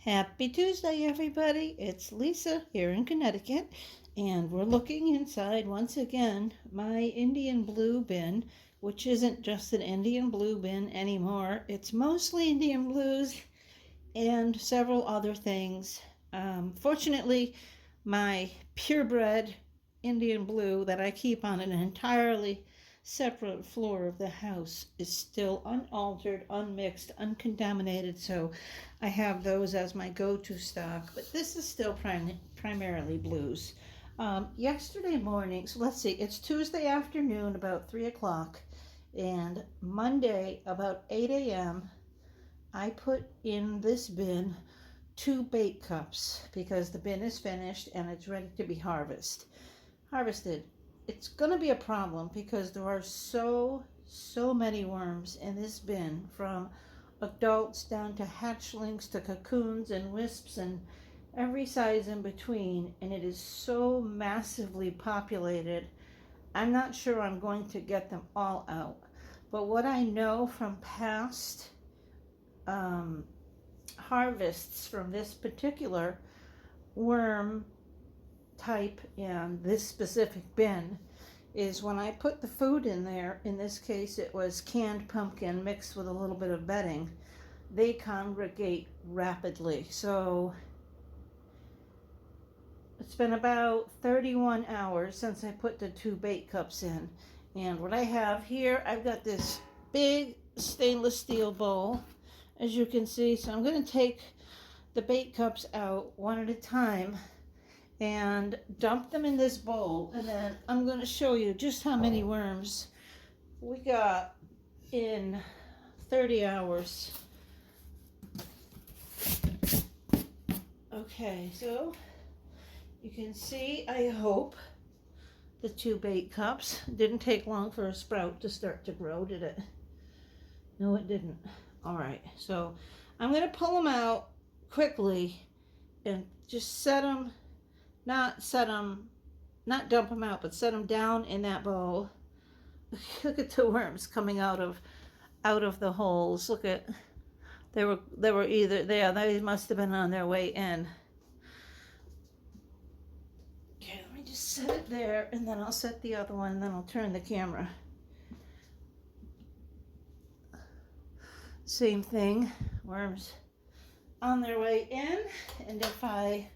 Happy Tuesday, everybody. It's Lisa here in Connecticut, and we're looking inside once again my Indian blue bin, which isn't just an Indian blue bin anymore. It's mostly Indian blues and several other things. Fortunately, my purebred Indian blue that I keep on an entirely separate floor of the house is still unaltered, unmixed, uncontaminated, so I have those as my go-to stock, but this is still primarily blues. Yesterday morning, so let's see, it's Tuesday afternoon about 3 o'clock, and Monday about 8 a.m. I put in this bin 2 bait cups because the bin is finished and it's ready to be harvested. It's gonna be a problem because there are so many worms in this bin, from adults down to hatchlings to cocoons and wisps and every size in between, and it is so massively populated. I'm not sure I'm going to get them all out, but what I know from past harvests from this particular worm type and this specific bin is when I put the food in there, in this case it was canned pumpkin mixed with a little bit of bedding, they congregate rapidly. So it's been about 31 hours since I put the 2 bait cups in, and what I have here, I've got this big stainless steel bowl, as you can see. So I'm going to take the bait cups out one at a time and dump them in this bowl, and then I'm going to show you just how many worms we got in 30 hours. Okay, so you can see, I hope, the 2 bait cups. Didn't take long for a sprout to start to grow, did it? No, it didn't. All right, so I'm going to pull them out quickly and just set them, not dump them out, but set them down in that bowl. Look at the worms coming out of the holes. Look at, they were either there, they must have been on their way in. Okay, let me just set it there, and then I'll set the other one, and then I'll turn the camera. Same thing, worms on their way in, and if I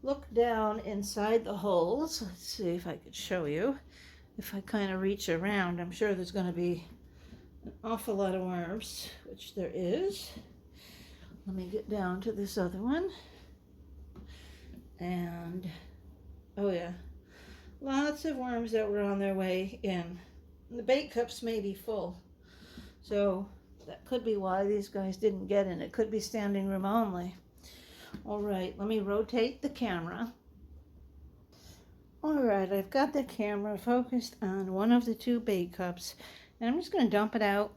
look down inside the holes, let's see if I could show you. If I kind of reach around, I'm sure there's going to be an awful lot of worms, which there is. Let me get down to this other one. And, oh yeah, lots of worms that were on their way in. The bait cups may be full, so that could be why these guys didn't get in. It could be standing room only. All right, let me rotate the camera. All right, I've got the camera focused on one of the 2 bait cups, and I'm just going to dump it out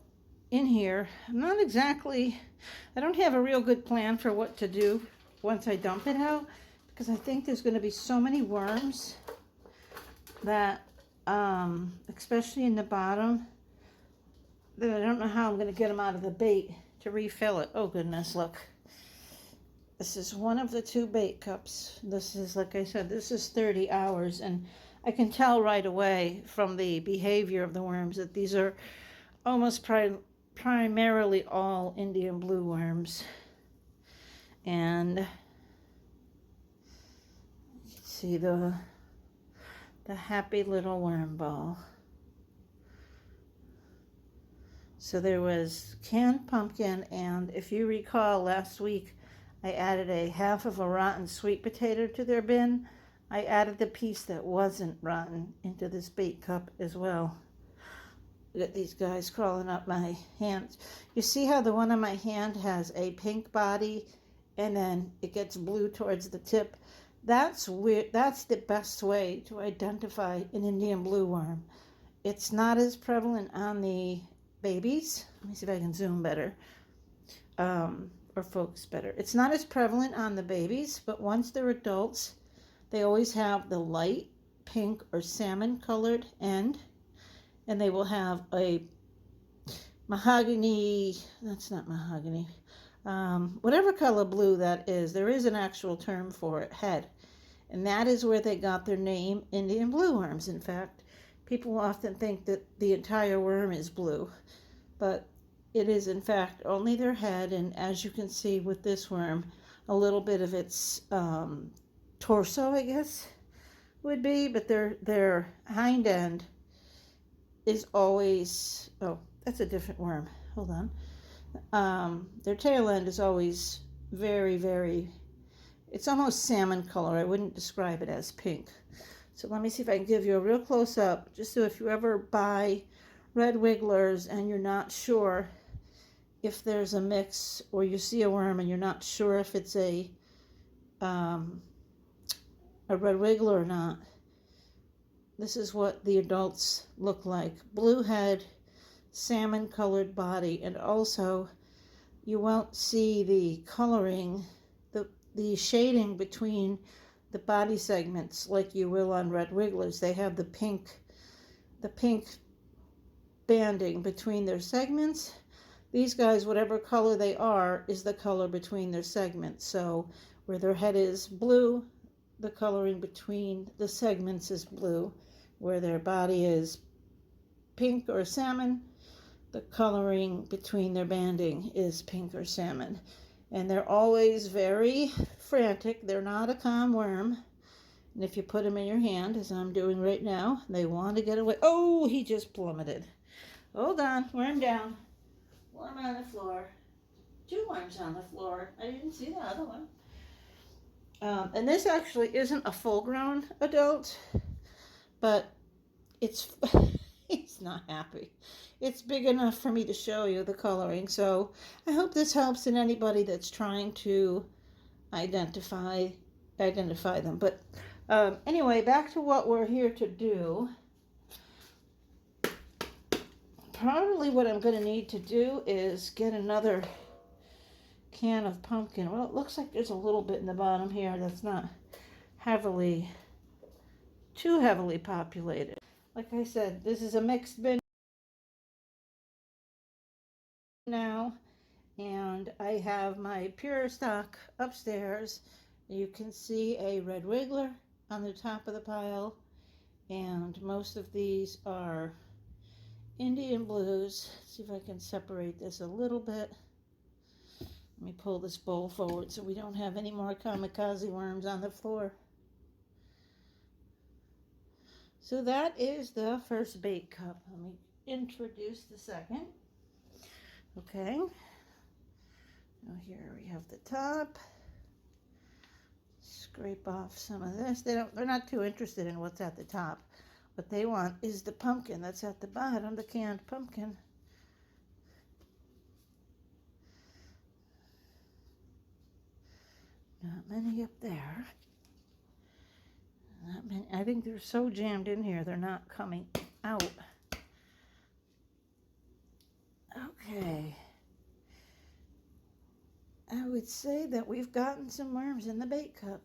in here. I don't have a real good plan for what to do once I dump it out, because I think there's going to be so many worms that, especially in the bottom, that I don't know how I'm going to get them out of the bait to refill it. Oh goodness, look. This is one of the 2 bait cups. This is, like I said, this is 30 hours, and I can tell right away from the behavior of the worms that these are almost primarily all Indian blue worms. And see the happy little worm ball. So there was canned pumpkin, and if you recall last week, I added a half of a rotten sweet potato to their bin. I added the piece that wasn't rotten into this bait cup as well. Look at these guys crawling up my hands. You see how the one on my hand has a pink body and then it gets blue towards the tip? That's weird. That's the best way to identify an Indian blue worm. It's not as prevalent on the babies. Let me see if I can zoom better. Or focus better. It's not as prevalent on the babies, but once they're adults, they always have the light pink or salmon colored end, and they will have a mahogany, that's not mahogany, whatever color blue that is, there is an actual term for it, head. And that is where they got their name, Indian blue worms. In fact, people often think that the entire worm is blue, but it is in fact only their head, and as you can see with this worm, a little bit of its torso, I guess, would be, but their hind end is always, oh, that's a different worm. Hold on. Their tail end is always very, very, it's almost salmon color. I wouldn't describe it as pink. So let me see if I can give you a real close up, just so if you ever buy red wigglers and you're not sure if there's a mix, or you see a worm and you're not sure if it's a red wiggler or not. This is what the adults look like. Blue head, salmon colored body, and also you won't see the coloring, the shading between the body segments like you will on red wigglers. They have the pink banding between their segments. These guys, whatever color they are, is the color between their segments. So where their head is blue, the coloring between the segments is blue. Where their body is pink or salmon, the coloring between their banding is pink or salmon. And they're always very frantic. They're not a calm worm. And if you put them in your hand, as I'm doing right now, they want to get away. Oh, he just plummeted. Hold on, worm down. Worm on the floor. 2 worms on the floor. I didn't see the other one. And this actually isn't a full-grown adult, but it's it's not happy. It's big enough for me to show you the coloring. So I hope this helps in anybody that's trying to identify them. But anyway, back to what we're here to do. Probably what I'm going to need to do is get another can of pumpkin. Well, it looks like there's a little bit in the bottom here that's not too heavily populated. Like I said, this is a mixed bin now, and I have my pure stock upstairs. You can see a red wiggler on the top of the pile, and most of these are Indian blues. Let's see if I can separate this a little bit. Let me pull this bowl forward so we don't have any more kamikaze worms on the floor. So that is the first bait cup. Let me introduce the second. Okay. Now here we have the top. Scrape off some of this. They're not too interested in what's at the top. What they want is the pumpkin that's at the bottom, the canned pumpkin. Not many up there. Not many. I think they're so jammed in here, they're not coming out. Okay. I would say that we've gotten some worms in the bait cup.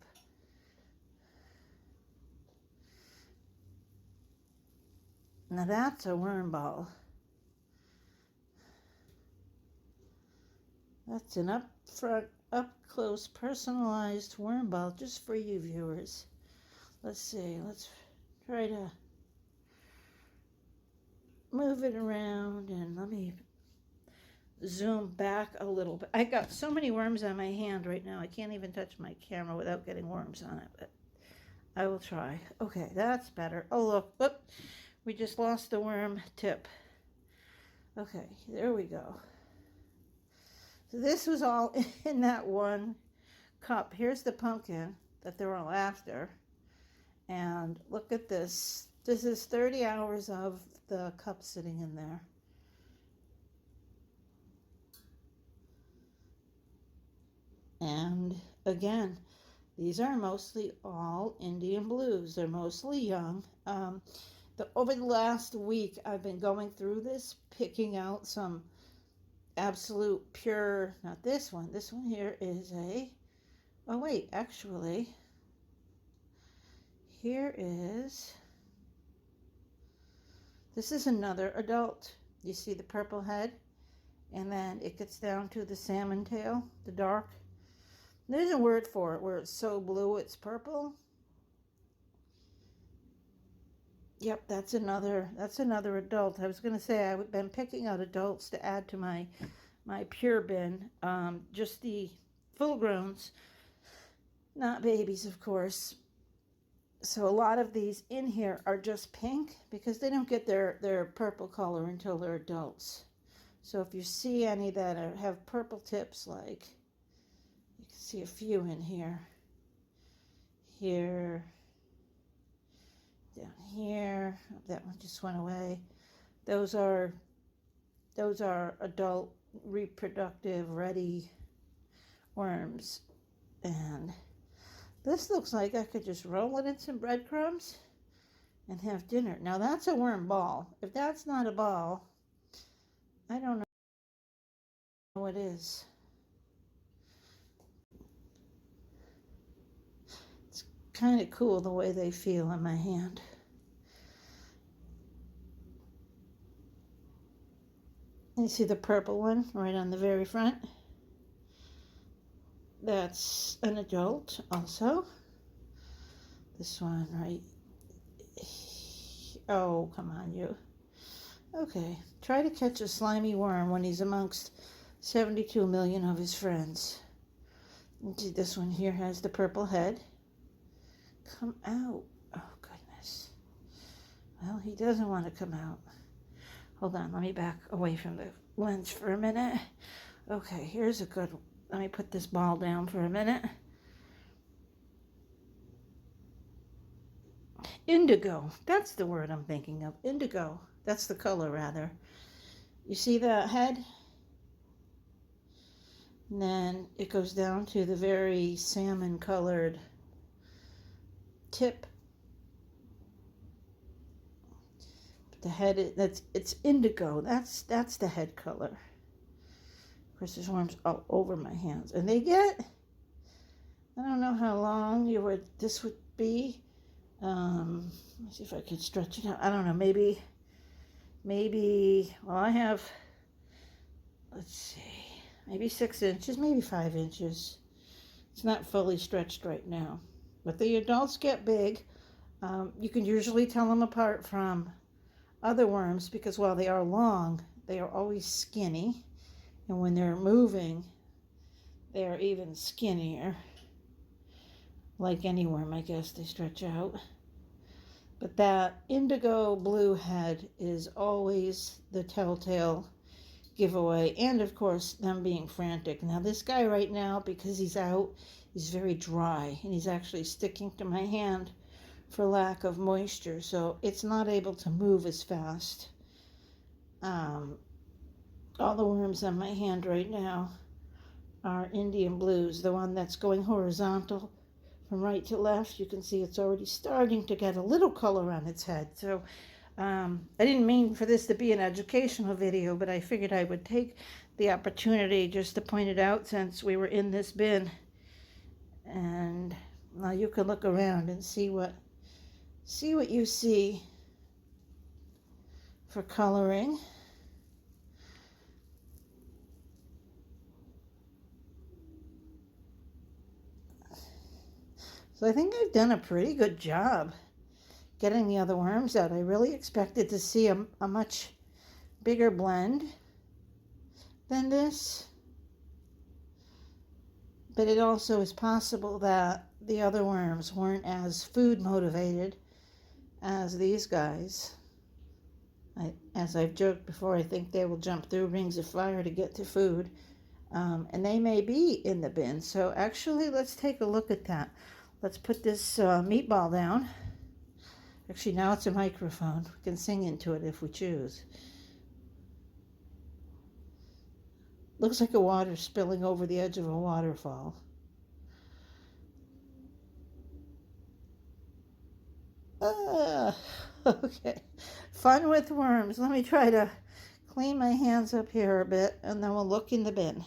Now that's a worm ball. That's an up close, personalized worm ball just for you viewers. Let's see, let's try to move it around, and let me zoom back a little bit. I got so many worms on my hand right now, I can't even touch my camera without getting worms on it, but I will try. Okay, that's better. Oh, look, whoop, we just lost the worm tip. Okay, there we go. So this was all in that one cup. Here's the pumpkin that they're all after. And look at this. This is 30 hours of the cup sitting in there. And again, these are mostly all Indian blues. They're mostly young. Over the last week, I've been going through this, picking out some absolute pure, not this one. This one here is a, oh wait, actually, here is, this is another adult. You see the purple head? and then it gets down to the salmon tail, the dark. There's a word for it where it's so blue it's purple. Yep, that's another adult. I was going to say I've been picking out adults to add to my pure bin. Just the full growns, not babies, of course. So a lot of these in here are just pink because they don't get their purple color until they're adults. So if you see any that have purple tips, like you can see a few in here, down here, that one just went away. Those are adult, reproductive, ready worms. And this looks like I could just roll it in some breadcrumbs and have dinner. Now that's a worm ball. If that's not a ball, I don't know what is. It's kind of cool the way they feel in my hand. You see the purple one right on the very front? That's an adult also. This one right. Oh, come on, you. Okay, try to catch a slimy worm when he's amongst 72 million of his friends. See, this one here has the purple head. Come out. Oh, goodness. Well, he doesn't want to come out. Hold on, let me back away from the lens for a minute. Okay, here's a good one. Let me put this ball down for a minute. Indigo. That's the word I'm thinking of. Indigo. That's the color, rather. You see the head? And then it goes down to the very salmon-colored tip. The head, it's indigo. That's the head color. Of course, there's worms all over my hands, and they get. I don't know how long this would be. Let's see if I can stretch it out. I don't know. Maybe. Well, I have. Let's see. Maybe 6 inches. Maybe 5 inches. It's not fully stretched right now, but the adults get big. You can usually tell them apart from other worms because while they are long, they are always skinny, and when they're moving, they are even skinnier. Like any worm, I guess, they stretch out. But that indigo blue head is always the telltale giveaway, and of course them being frantic. Now this guy right now, because he's out, he's very dry, and he's actually sticking to my hand for lack of moisture, so it's not able to move as fast. All the worms on my hand right now are Indian blues, the one that's going horizontal from right to left. You can see it's already starting to get a little color on its head. So I didn't mean for this to be an educational video, but I figured I would take the opportunity just to point it out since we were in this bin. And now you can look around and see what you see for coloring. So I think I've done a pretty good job getting the other worms out. I really expected to see a much bigger blend than this. But it also is possible that the other worms weren't as food motivated as these guys. As I've joked before, I think they will jump through rings of fire to get to food. And they may be in the bin. So actually, let's take a look at that. Let's put this meatball down. Actually, now it's a microphone. We can sing into it if we choose. Looks like a water spilling over the edge of a waterfall. Okay. Fun with worms. Let me try to clean my hands up here a bit, and then we'll look in the bin.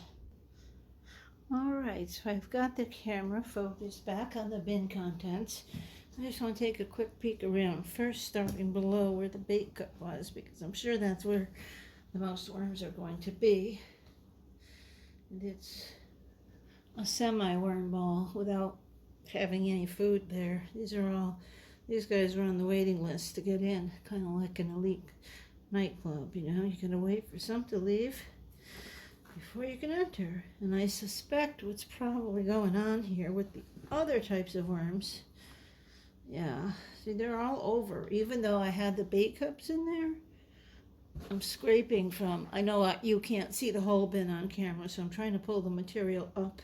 All right, so I've got the camera focused back on the bin contents. I just want to take a quick peek around, first starting below where the bait cup was, because I'm sure that's where the most worms are going to be. And it's a semi-worm ball without having any food there. These guys are on the waiting list to get in, kind of like an elite nightclub, you know. You gotta wait for some to leave before you can enter. And I suspect what's probably going on here with the other types of worms, yeah, see, they're all over. Even though I had the bait cups in there, I'm scraping from, I know you can't see the whole bin on camera, so I'm trying to pull the material up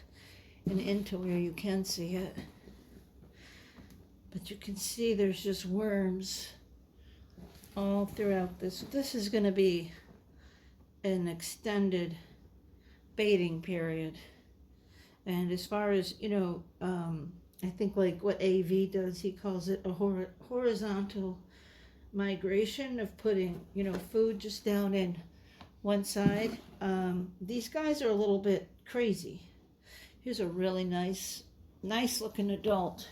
and into where you can see it. But you can see there's just worms all throughout this. This is going to be an extended baiting period. And as far as, you know, I think like what AV does, he calls it a horizontal migration of putting, you know, food just down in one side. These guys are a little bit crazy. Here's a really nice looking adult.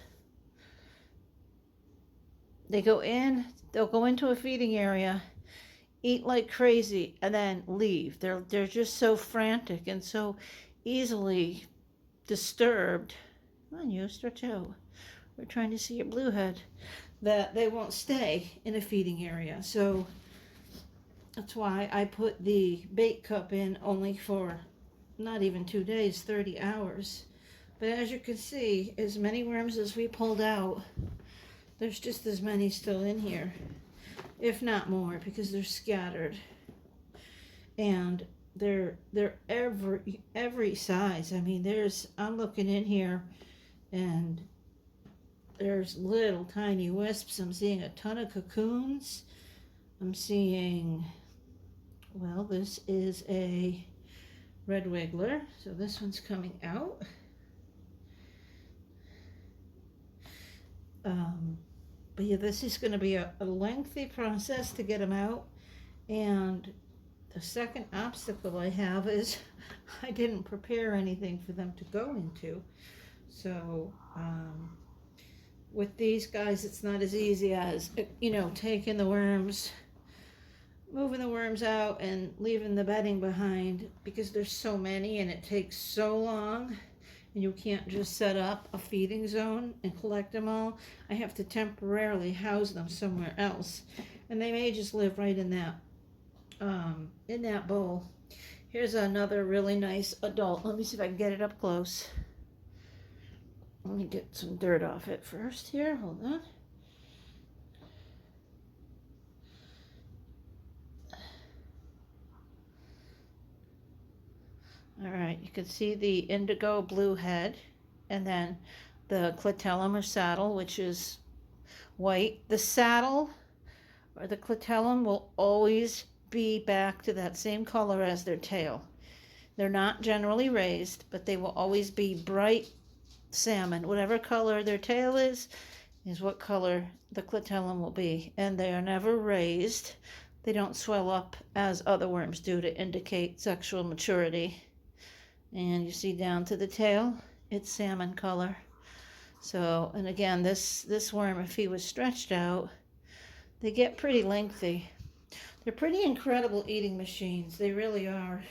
They go in, they'll go into a feeding area, eat like crazy, and then leave. They're just so frantic and so easily disturbed. Come on, you stretch out. We're trying to see your blue head. That they won't stay in a feeding area. So that's why I put the bait cup in only for not even 2 days, 30 hours. But as you can see, as many worms as we pulled out, there's just as many still in here, if not more, because they're scattered. And they're every size. I mean, I'm looking in here and there's little tiny wisps. I'm seeing a ton of cocoons. I'm seeing, well, this is a red wiggler, so this one's coming out. But yeah, this is going to be a lengthy process to get them out. And the second obstacle I have is I didn't prepare anything for them to go into. So with these guys, it's not as easy as, you know, taking the worms, moving the worms out and leaving the bedding behind, because there's so many and it takes so long. And you can't just set up a feeding zone and collect them all. I have to temporarily house them somewhere else. And they may just live right in that bowl. Here's another really nice adult. Let me see if I can get it up close. Let me get some dirt off it first here. Hold on. All right, you can see the indigo blue head, and then the clitellum or saddle, which is white. The saddle or the clitellum will always be back to that same color as their tail. They're not generally raised, but they will always be bright salmon. Whatever color their tail is what color the clitellum will be. And they are never raised. They don't swell up as other worms do to indicate sexual maturity. And you see down to the tail, it's salmon color. So, and again, this worm, if he was stretched out, they get pretty lengthy. They're pretty incredible eating machines. They really are.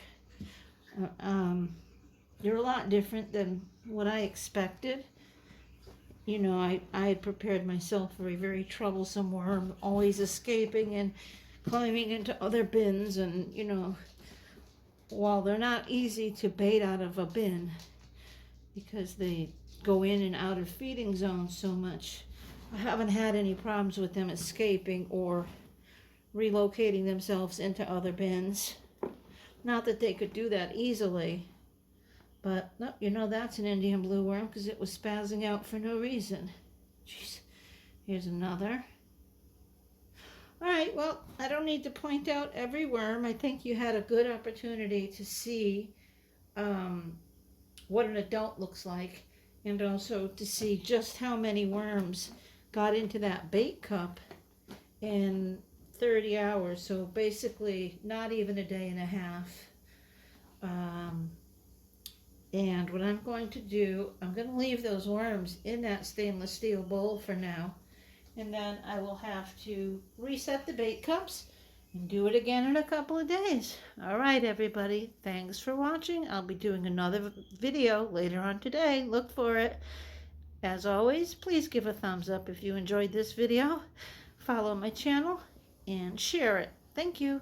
They're a lot different than what I expected. You know, I had prepared myself for a very troublesome worm, always escaping and climbing into other bins, and, you know, while they're not easy to bait out of a bin because they go in and out of feeding zones so much, I haven't had any problems with them escaping or relocating themselves into other bins. Not that they could do that easily, but no, you know, that's an Indian blue worm because it was spazzing out for no reason. Jeez. Here's another. All right, well, I don't need to point out every worm. I think you had a good opportunity to see what an adult looks like, and also to see just how many worms got into that bait cup in 30 hours. So basically not even a day and a half. And what I'm going to do, I'm going to leave those worms in that stainless steel bowl for now. And then I will have to reset the bait cups and do it again in a couple of days. All right, everybody. Thanks for watching. I'll be doing another video later on today. Look for it. As always, please give a thumbs up if you enjoyed this video. Follow my channel and share it. Thank you.